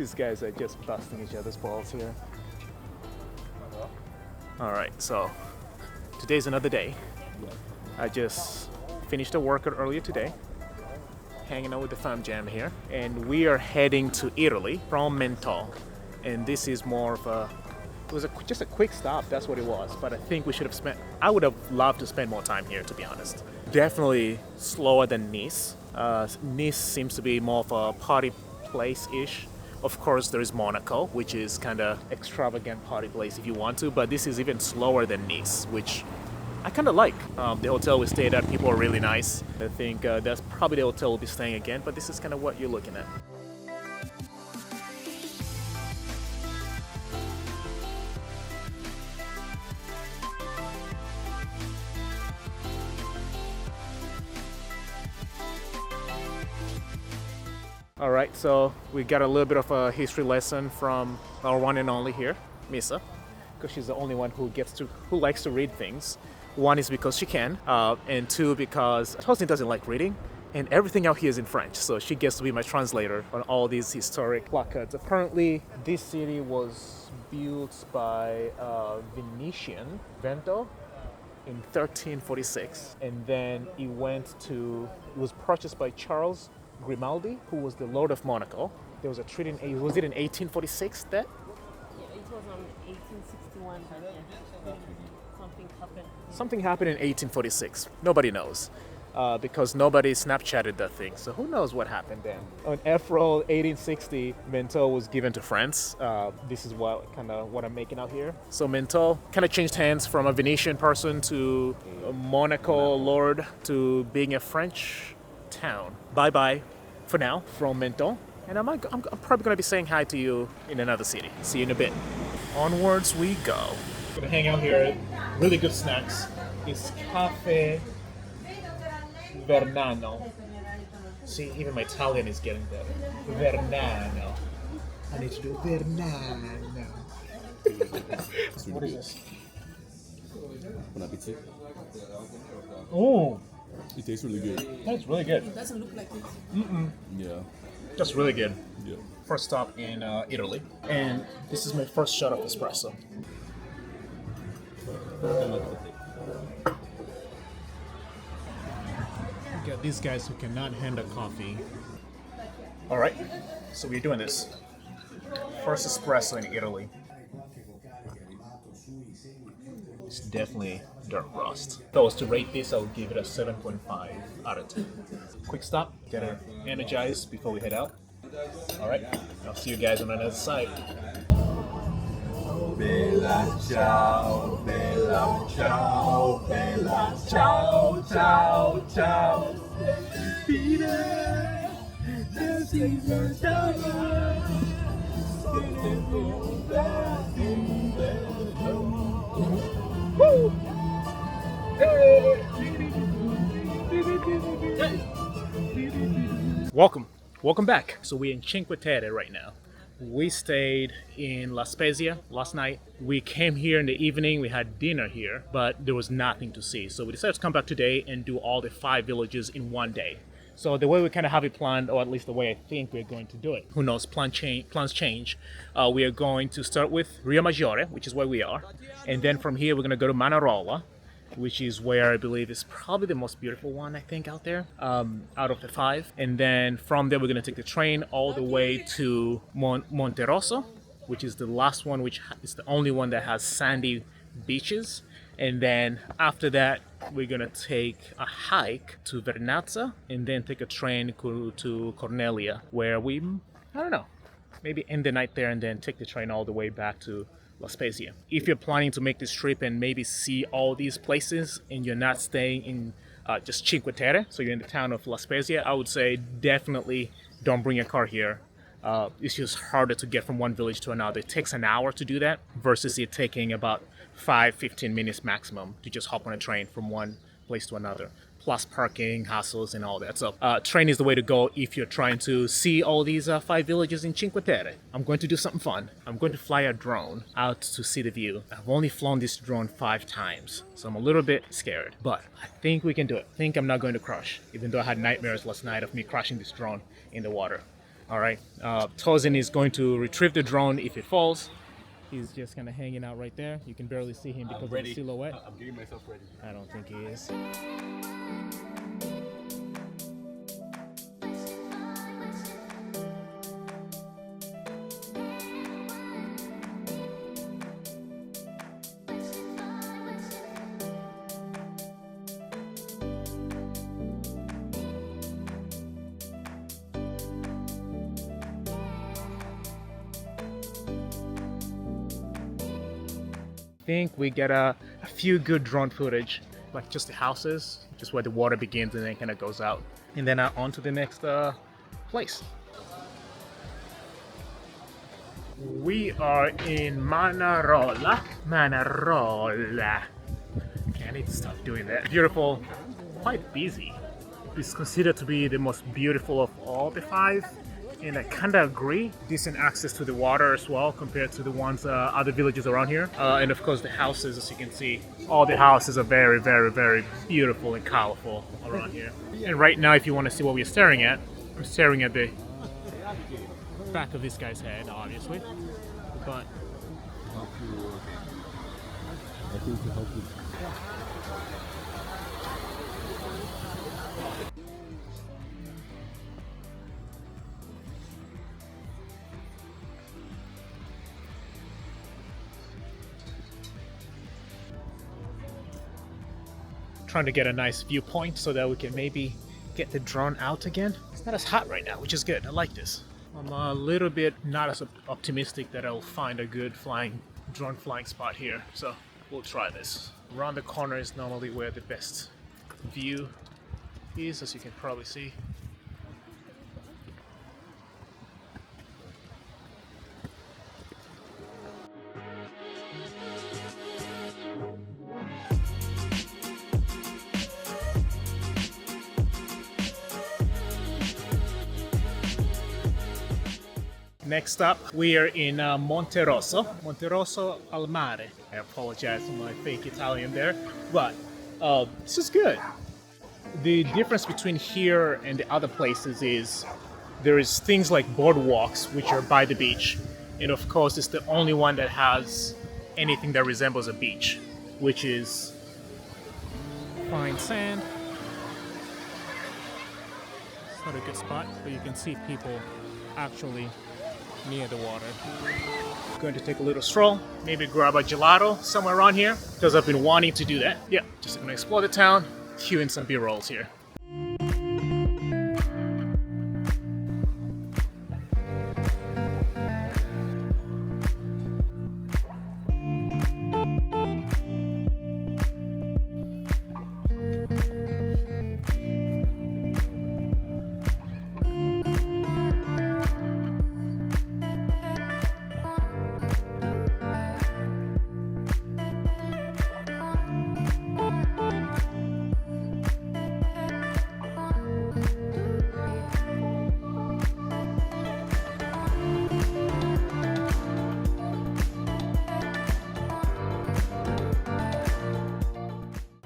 These guys are just busting each other's balls here. All right, so today's another day. I just finished a workout earlier today, hanging out with the fam jam here, and we are heading to Italy from Menton. And this is more of a, it was just a quick stop, that's what it was. But I think we should have I would have loved to spend more time here, to be honest. Definitely slower than Nice. Nice seems to be more of a party place-ish. Of course, there is Monaco, which is kind of extravagant party place if you want to, but this is even slower than Nice, which I kind of like. The hotel we stayed at, people are really nice. I think that's probably the hotel we'll be staying again, but this is kind of what you're looking at. All right, so we got a little bit of a history lesson from our one and only here, Misa, because she's the only one who likes to read things. One is because she can, and two because Hosni doesn't like reading, and everything out here is in French, so she gets to be my translator on all these historic placards. Apparently, this city was built by Venetian Vento in 1346, and then it was purchased by Charles Grimaldi, who was the Lord of Monaco. There was a treaty was it in 1846 that? Yeah, it was on 1861, but yeah, something happened. Something happened in 1846. Nobody knows, because nobody Snapchatted that thing. So who knows what happened then? On April 1860, Menton was given to France. This is what I'm making out here. So Menton kind of changed hands from a Venetian person to a Monaco lord to being a French town. Bye-bye for now from Menton, and I'm probably going to be saying hi to you in another city. See you in a bit. Onwards we go. Gonna hang out here. Really good snacks. It's Cafe Vernano. See, even my Italian is getting better. Vernano. I need to do Vernano. What is this? Bon appetit. Oh, It tastes really good. that's really good. It doesn't look like it. Yeah. That's really good. Yeah. First stop in Italy, and this is my first shot of espresso. We got these guys who cannot handle coffee. All right, so we're doing this. First espresso in Italy. It's definitely dark roast. If I was to rate this, I would give it a 7.5 out of 10. Quick stop, get her energized before we head out. All right, I'll see you guys on the other side. Bella ciao, bella ciao, bella ciao, ciao, ciao. Woo! Welcome back. So we're in Cinque Terre right now. We stayed in La Spezia last night. We came here in the evening, we had dinner here, but there was nothing to see. So we decided to come back today and do all the 5 villages in one day. So the way we kind of have it planned, or at least the way I think we're going to do it, who knows, plans change. We are going to start with Riomagiorre, which is where we are. And then from here, we're going to go to Manarola, which is where I believe is probably the most beautiful one, I think, out there, out of the 5. And then from there, we're going to take the train all the way to Monteresso, which is the last one, which is the only one that has sandy beaches. And then after that, we're going to take a hike to Vernazza and then take a train to Cornelia, where I don't know, maybe end the night there and then take the train all the way back to La Spezia. If you're planning to make this trip and maybe see all these places and you're not staying in just Cinque Terre, so you're in the town of La Spezia, I would say definitely don't bring a car here. It's just harder to get from one village to another. It takes an hour to do that versus it taking about 15 minutes maximum to just hop on a train from one place to another. Plus parking, hassles, and all that. So train is the way to go if you're trying to see all these 5 villages in Cinque Terre. I'm going to do something fun. I'm going to fly a drone out to see the view. I've only flown this drone 5 times, so I'm a little bit scared. But I think we can do it. I think I'm not going to crash, even though I had nightmares last night of me crashing this drone in the water. All right, Tozin is going to retrieve the drone if it falls. He's just kind of hanging out right there. You can barely see him because of the silhouette. I'm getting myself ready. I don't think he is. I think we get a few good drone footage, like just the houses, just where the water begins and then kind of goes out. And then on to the next place. We are in Manarola. Manarola. Okay, I need to stop doing that. Beautiful, quite busy. It's considered to be the most beautiful of all the 5. And I kind of agree. Decent access to the water as well compared to the ones other villages around here. And of course the houses, as you can see, all the houses are very, very, very beautiful and colorful around here. And right now, if you want to see what we're staring at, I'm staring at the back of this guy's head, obviously. But I think to help you. trying to get a nice viewpoint so that we can maybe get the drone out again. It's not as hot right now, which is good. I like this. I'm a little bit not as optimistic that I'll find a good drone flying spot here, so we'll try this. Around the corner is normally where the best view is, as you can probably see. Next up, we are in Monteresso al Mare. I apologize for my fake Italian there, but this is good. The difference between here and the other places is there is things like boardwalks, which are by the beach, and of course it's the only one that has anything that resembles a beach, which is fine sand. It's not a good spot, but you can see people actually near the water. Going to take a little stroll, maybe grab a gelato somewhere around here, because I've been wanting to do that. Yeah, just gonna explore the town, cue in some B-rolls here.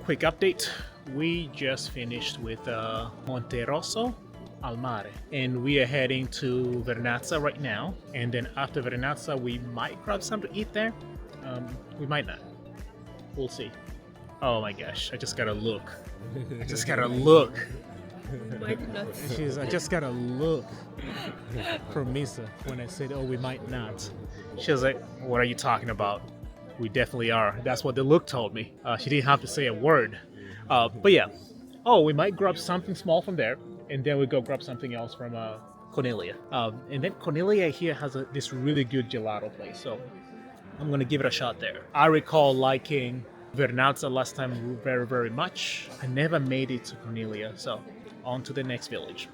Quick update, we just finished with Monteresso al Mare, and we are heading to Vernazza right now, and then after Vernazza we might grab something to eat there. We might not, we'll see. Oh my gosh, I just gotta look. I just gotta look. I just gotta look from Misa when I said, oh, we might not. She was like, what are you talking about? We definitely are. That's what the look told me. She didn't have to say a word. But yeah. Oh, we might grab something small from there, and then we go grab something else from Cornelia. And then Cornelia here has this really good gelato place, so I'm gonna give it a shot there. I recall liking Vernazza last time very, very much. I never made it to Cornelia, so on to the next village.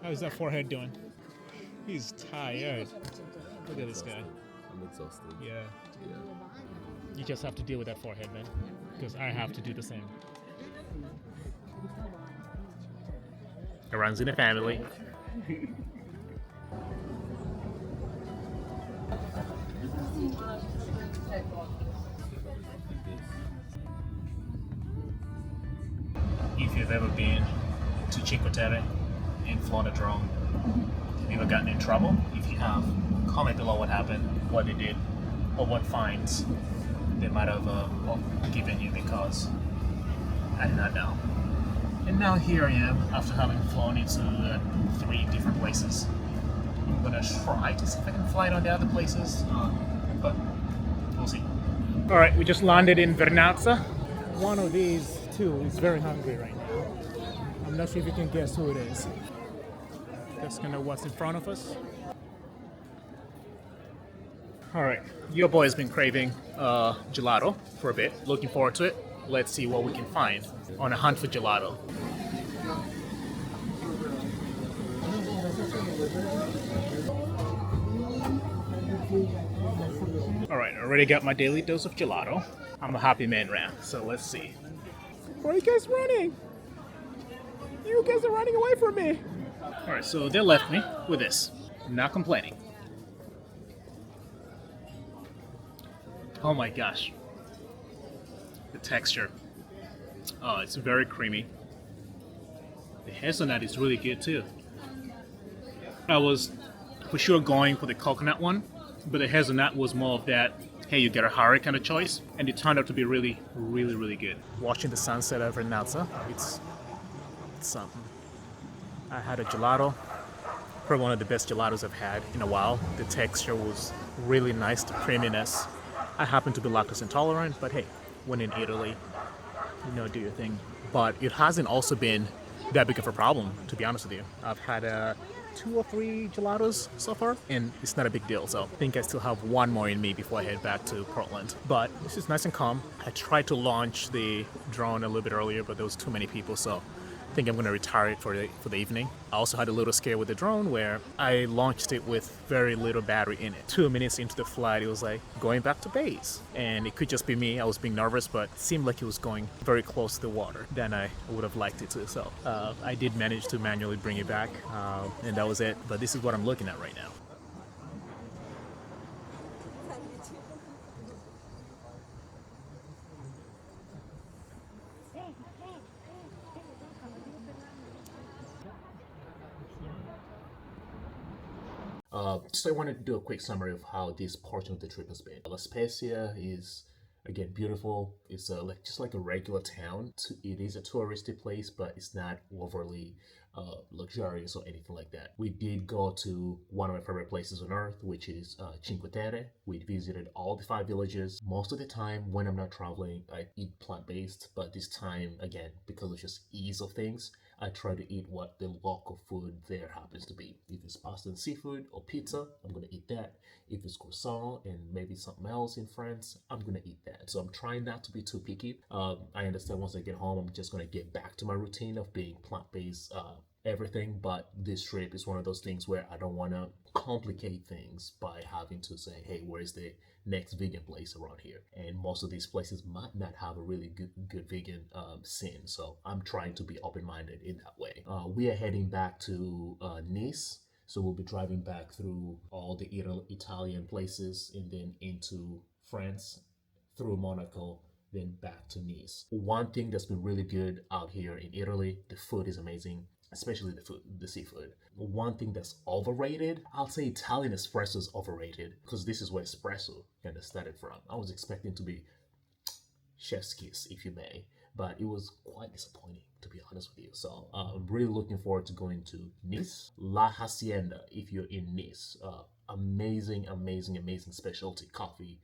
How's that forehead doing? He's tired. Look at this guy. I'm exhausted. Yeah. Yeah. You just have to deal with that forehead, man. Because I have to do the same. It runs in the family. If you've ever been to Cinque Terre, and flown a drone? Have you ever gotten in trouble? If you have, comment below what happened, what they did, or what fines they might have given you, because I do not know. And now here I am, after having flown into 3 different places. I'm gonna try to see if I can fly it on the other places, but we'll see. All right, we just landed in Vernazza. One of these two is very hungry right now. I'm not sure if you can guess who it is. That's kind of what's in front of us. All right, your boy has been craving gelato for a bit. Looking forward to it. Let's see what we can find on a hunt for gelato. All right, I already got my daily dose of gelato. I'm a happy man now, so let's see. Where are you guys running? You guys are running away from me. All right, so they left me with this. I'm not complaining. Oh my gosh. The texture. Oh, it's very creamy. The hazelnut is really good too. I was for sure going for the coconut one, but the hazelnut was more of that, hey, you get a hurry kind of choice, and it turned out to be really, really, really good. Watching the sunset over Vernazza, it's something. I had a gelato, probably one of the best gelatos I've had in a while. The texture was really nice, the creaminess. I happen to be lactose intolerant, but hey, when in Italy, do your thing. But it hasn't also been that big of a problem, to be honest with you. I've had 2 or 3 gelatos so far, and it's not a big deal. So I think I still have 1 more in me before I head back to Portland. But this is nice and calm. I tried to launch the drone a little bit earlier, but there was too many people, so I think I'm going to retire it for the evening. I also had a little scare with the drone where I launched it with very little battery in it. 2 minutes into the flight, it was like going back to base. And it could just be me. I was being nervous, but it seemed like it was going very close to the water than I would have liked it to. So I did manage to manually bring it back, and that was it. But this is what I'm looking at right now. So I wanted to do a quick summary of how this portion of the trip has been. La Spezia is, again, beautiful. It's just like a regular town. It is a touristy place, but it's not overly luxurious or anything like that. We did go to one of my favorite places on earth, which is Cinque Terre. We visited all the 5 villages. Most of the time when I'm not traveling, I eat plant-based, but this time, again, because of just ease of things, I try to eat what the local food there happens to be. If it's pasta and seafood or pizza, I'm gonna eat that. If it's croissant and maybe something else in France, I'm gonna eat that. So I'm trying not to be too picky. I understand once I get home, I'm just gonna get back to my routine of being plant-based everything, but this trip is one of those things where I don't want to complicate things by having to say, hey, where's the next vegan place around here? And most of these places might not have a really good vegan scene, so I'm trying to be open-minded in that way. We are heading back to Nice, so we'll be driving back through all the Italian places and then into France, through Monaco, then back to Nice. One thing that's been really good out here in Italy, the food is amazing, especially the seafood. One thing that's overrated, I'll say Italian espresso is overrated, because this is where espresso kind of started from. I was expecting to be chef's kiss, if you may, but it was quite disappointing, to be honest with you. So I'm really looking forward to going to Nice. La Hacienda, if you're in Nice. Amazing specialty coffee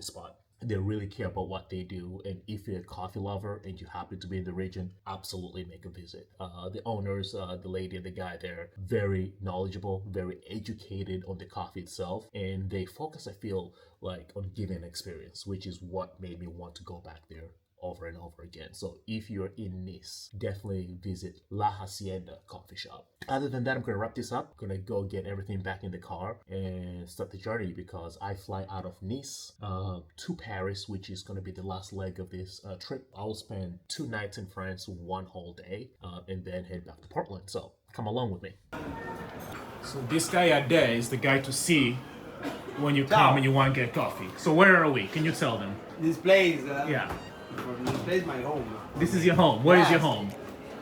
spot. They really care about what they do, and if you're a coffee lover and you happen to be in the region, absolutely make a visit. The owners, the lady and the guy, they're very knowledgeable, very educated on the coffee itself, and they focus, I feel like, on giving an experience, which is what made me want to go back there over and over again. So if you're in Nice, definitely visit La Hacienda coffee shop. Other than that, I'm gonna wrap this up. I'm gonna go get everything back in the car and start the journey, because I fly out of Nice to Paris, which is gonna be the last leg of this trip. I'll spend 2 nights in France, 1 whole day, and then head back to Portland. So come along with me. So this guy out there is the guy to see when you come and you want to get coffee. So where are we? Can you tell them? This place, Yeah. this place, my home. This is your home. Where is your home?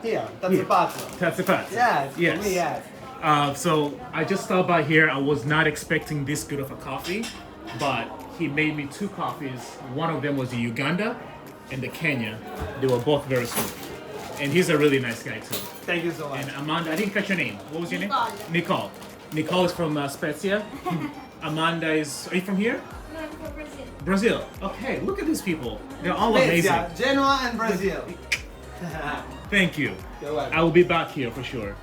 Here, that's the pazzo. That's the fact. Yes, Yes. for me, yes. So I just stopped by here. I was not expecting this good of a coffee, but he made me 2 coffees. One of them was the Uganda and the Kenya. They were both very smooth. And he's a really nice guy too. Thank you so much. And Amanda, I didn't catch your name. What was your name? Nicole. Nicole is from Spezia. Amanda is, are you from here? No, I'm from Brazil. Brazil. Okay, look at these people. They're all amazing. Yeah, Genoa and Brazil. Thank you. You're welcome. I will be back here for sure.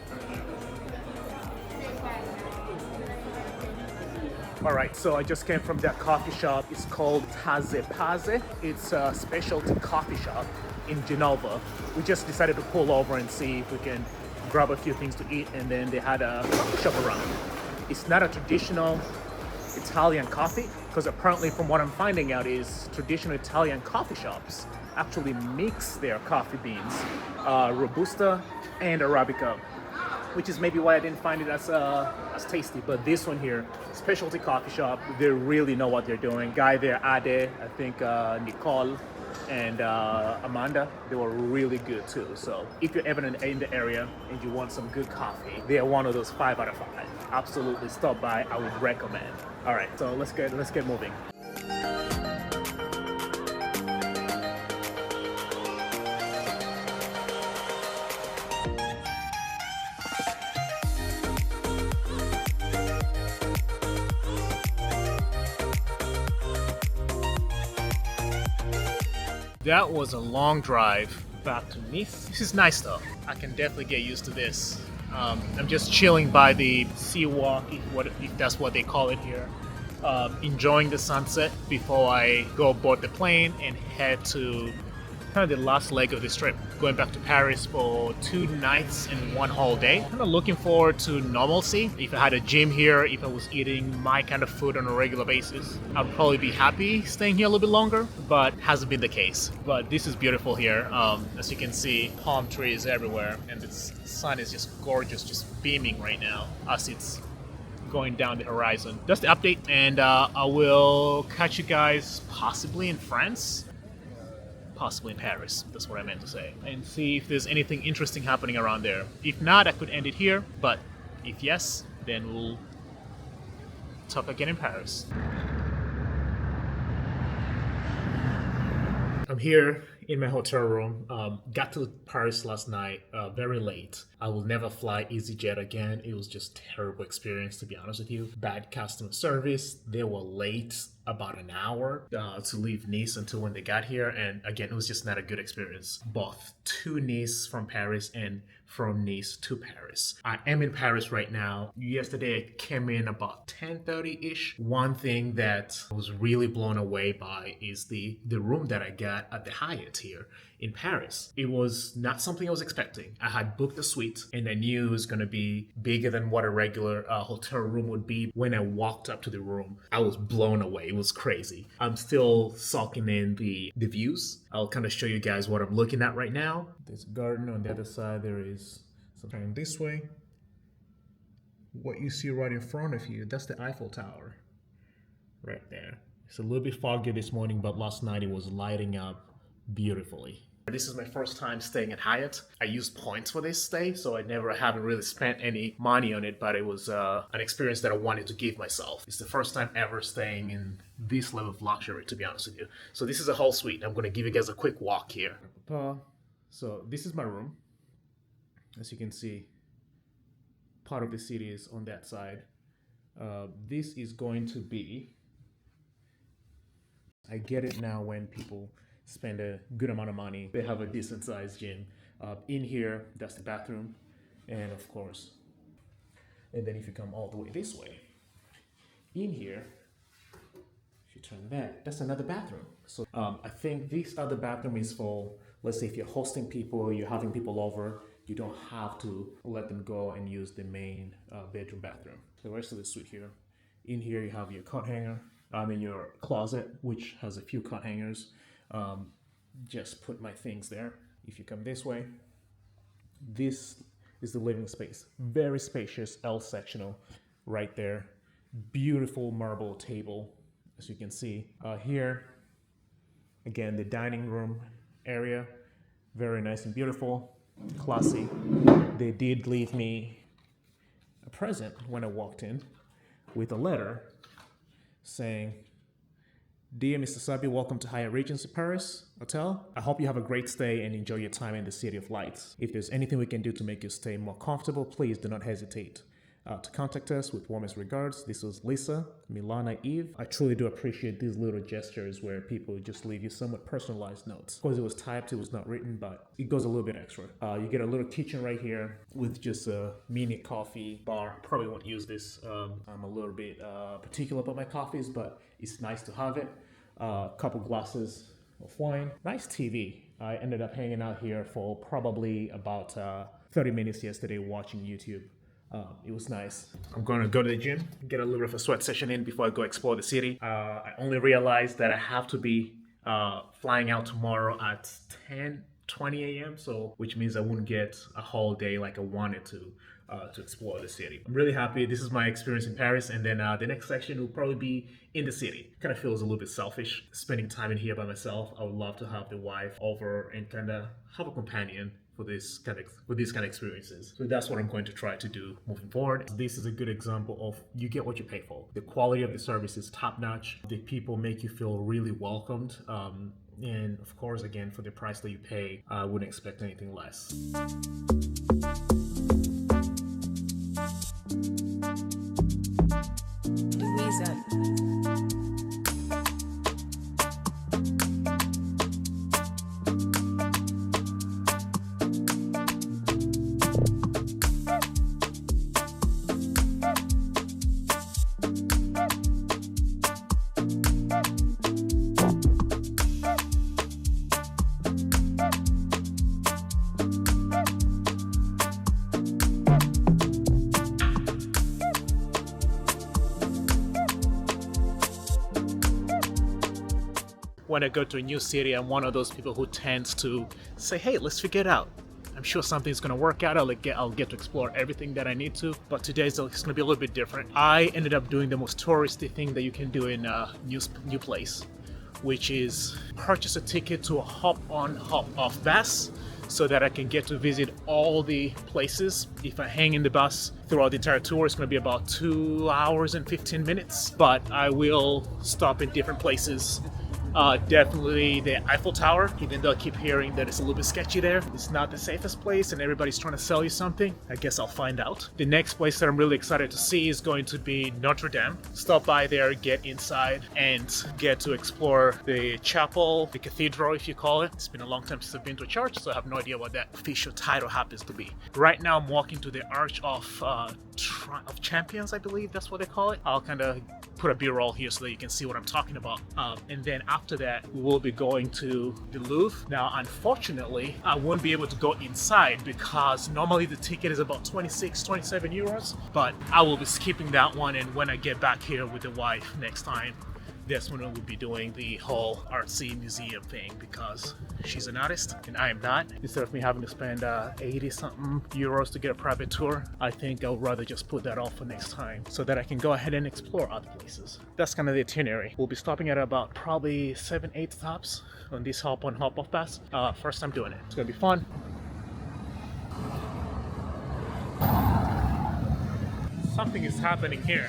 All right, so I just came from that coffee shop. It's called Taze Paze. It's a specialty coffee shop in Genova. We just decided to pull over and see if we can grab a few things to eat, and then they had a coffee shop around. It's not a traditional Italian coffee, because apparently from what I'm finding out is traditional Italian coffee shops actually mix their coffee beans, Robusta and Arabica, which is maybe why I didn't find it as tasty. But this one here, specialty coffee shop, they really know what they're doing. Guy there, Ade, I think Nicole, and Amanda, they were really good too. So if you're ever in the area and you want some good coffee, they are one of those 5 out of 5. Absolutely, stop by. I would recommend. All right, so let's get moving. That was a long drive back to Nice. This is nice though. I can definitely get used to this. I'm just chilling by the sea walk, if that's what they call it here. Enjoying the sunset before I go aboard the plane and head to kind of the last leg of this trip, going back to Paris for 2 nights and 1 whole day. Kind of looking forward to normalcy. If I had a gym here, if I was eating my kind of food on a regular basis, I'd probably be happy staying here a little bit longer, but hasn't been the case. But this is beautiful here. As you can see, palm trees everywhere, and the sun is just gorgeous, just beaming right now as it's going down the horizon. That's the update, and I will catch you guys possibly in France, possibly in Paris, that's what I meant to say, and see if there's anything interesting happening around there. If not, I could end it here, but if yes, then we'll talk again in Paris. I'm here in my hotel room. Got to Paris last night very late. I will never fly EasyJet again. It was just a terrible experience, to be honest with you. Bad customer service. They were late about an hour to leave Nice until when they got here. And again, it was just not a good experience. Both to Nice from Paris and from Nice to Paris. I am in Paris right now. Yesterday I came in about 10:30-ish. One thing that I was really blown away by is the room that I got at the Hyatt here in Paris. It was not something I was expecting. I had booked a suite and I knew it was going to be bigger than what a regular hotel room would be. When I walked up to the room, I was blown away. It was crazy. I'm still soaking in the views. I'll kind of show you guys what I'm looking at right now. There's a garden on the other side. There is something this way. What you see right in front of you, that's the Eiffel Tower right there. It's a little bit foggy this morning, but last night it was lighting up beautifully. This is my first time staying at Hyatt. I used points for this stay, so I haven't really spent any money on it, but it was an experience that I wanted to give myself. It's the first time ever staying in this level of luxury, to be honest with you. So this is a whole suite. I'm going to give you guys a quick walk here. So this is my room. As you can see, part of the city is on that side. This is going to be, I get it now when people spend a good amount of money. They have a decent sized gym. In here, that's the bathroom. And of course, and then if you come all the way this way, in here, if you turn that, that's another bathroom. So I think this other bathroom is for, let's say if you're hosting people, you're having people over, you don't have to let them go and use the main bedroom bathroom. The rest of the suite here. In here, you have your coat hanger. Your closet, which has a few coat hangers. Just put my things there. If you come this way, this is the living space. Very spacious L sectional right there. Beautiful marble table, as you can see. Here, again, the dining room area. Very nice and beautiful. Classy. They did leave me a present when I walked in with a letter saying, "Dear Mr. Sabi, welcome to Hyatt Regency Paris Hotel. I hope you have a great stay and enjoy your time in the City of Lights. If there's anything we can do to make your stay more comfortable, please do not hesitate to contact us. With warmest regards." This was Lisa, Milana, Eve. I truly do appreciate these little gestures where people just leave you somewhat personalized notes. Of course, it was typed, it was not written, but it goes a little bit extra. You get a little kitchen right here with just a mini coffee bar. Probably won't use this. I'm a little bit particular about my coffees, but it's nice to have it. Couple glasses of wine. Nice TV. I ended up hanging out here for probably about 30 minutes yesterday watching YouTube. It was nice. I'm going to go to the gym, get a little bit of a sweat session in before I go explore the city. I only realized that I have to be flying out tomorrow at 10:20 a.m. So, which means I wouldn't get a whole day like I wanted to explore the city. I'm really happy. This is my experience in Paris, and then the next section will probably be in the city. Kind of feels a little bit selfish spending time in here by myself. I would love to have the wife over and kind of have a companion for these kind of experiences. So that's what I'm going to try to do moving forward. This is a good example of you get what you pay for. The quality of the service is top notch. The people make you feel really welcomed. And of course, again, for the price that you pay, I wouldn't expect anything less. Louisa. When I go to a new city, I'm one of those people who tends to say, hey, let's figure it out. I'm sure something's gonna work out. I'll get to explore everything that I need to. But today it's gonna be a little bit different. I ended up doing the most touristy thing that you can do in a new place, which is purchase a ticket to a hop-on, hop-off bus so that I can get to visit all the places. If I hang in the bus throughout the entire tour, it's gonna be about 2 hours and 15 minutes, but I will stop in different places. Definitely the Eiffel Tower, even though I keep hearing that it's a little bit sketchy there. It's not the safest place and everybody's trying to sell you something. I guess I'll find out. The next place that I'm really excited to see is going to be Notre Dame. Stop by there, get inside, and get to explore the chapel, the cathedral if you call it. It's been a long time since I've been to a church, so I have no idea what that official title happens to be. Right now I'm walking to the Arch of Champions, I believe that's what they call it. I'll kind of put a B-roll here so that you can see what I'm talking about. And then after that, we will be going to the Louvre. Now, unfortunately, I won't be able to go inside because normally the ticket is about 26, 27 euros, but I will be skipping that one. And when I get back here with the wife next time, that's when we'll be doing the whole artsy museum thing because she's an artist and I am not. Instead of me having to spend 80 something euros to get a private tour, I think I'll rather just put that off for next time so that I can go ahead and explore other places. That's kind of the itinerary. We'll be stopping at about probably 7-8 stops on this hop-on, hop-off bus. First time doing it. It's gonna be fun. Something is happening here.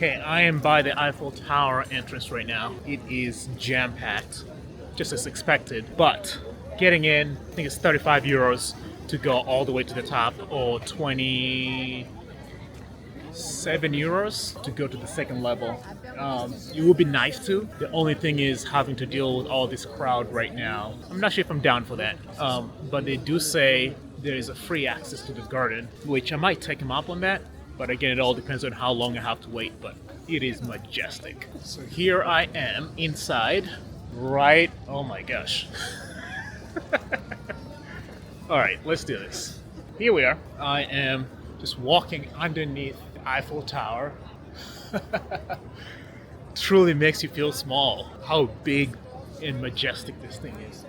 Okay, I am by the Eiffel Tower entrance right now. It is jam-packed, just as expected, but getting in, I think it's 35 euros to go all the way to the top, or 27 euros to go to the second level. It would be nice to. The only thing is having to deal with all this crowd right now. I'm not sure if I'm down for that, but they do say there is a free access to the garden, which I might take them up on that. But again, it all depends on how long I have to wait, but it is majestic. So here I am inside, right, oh my gosh. All right, let's do this. Here we are. I am just walking underneath the Eiffel Tower. Truly makes you feel small, how big and majestic this thing is.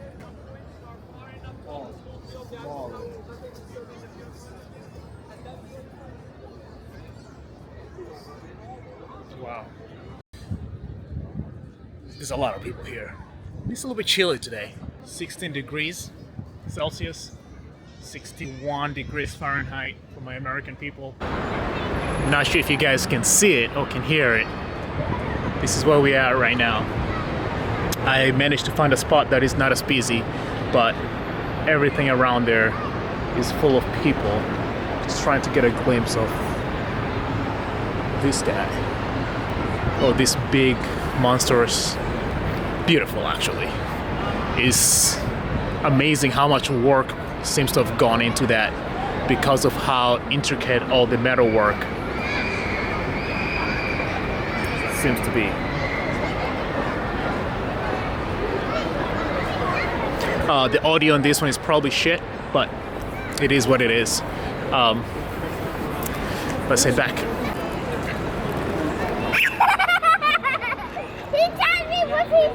Wow. There's a lot of people here. It's a little bit chilly today. 16 degrees Celsius, 61 degrees Fahrenheit for my American people. I'm not sure if you guys can see it or can hear it. This is where we are right now. I managed to find a spot that is not as busy, but everything around there is full of people. Just trying to get a glimpse of this guy. Oh, this big, monstrous, beautiful actually. It's amazing how much work seems to have gone into that because of how intricate all the metal work seems to be. The audio on this one is probably shit, but it is what it is. Let's head back. He tells me what he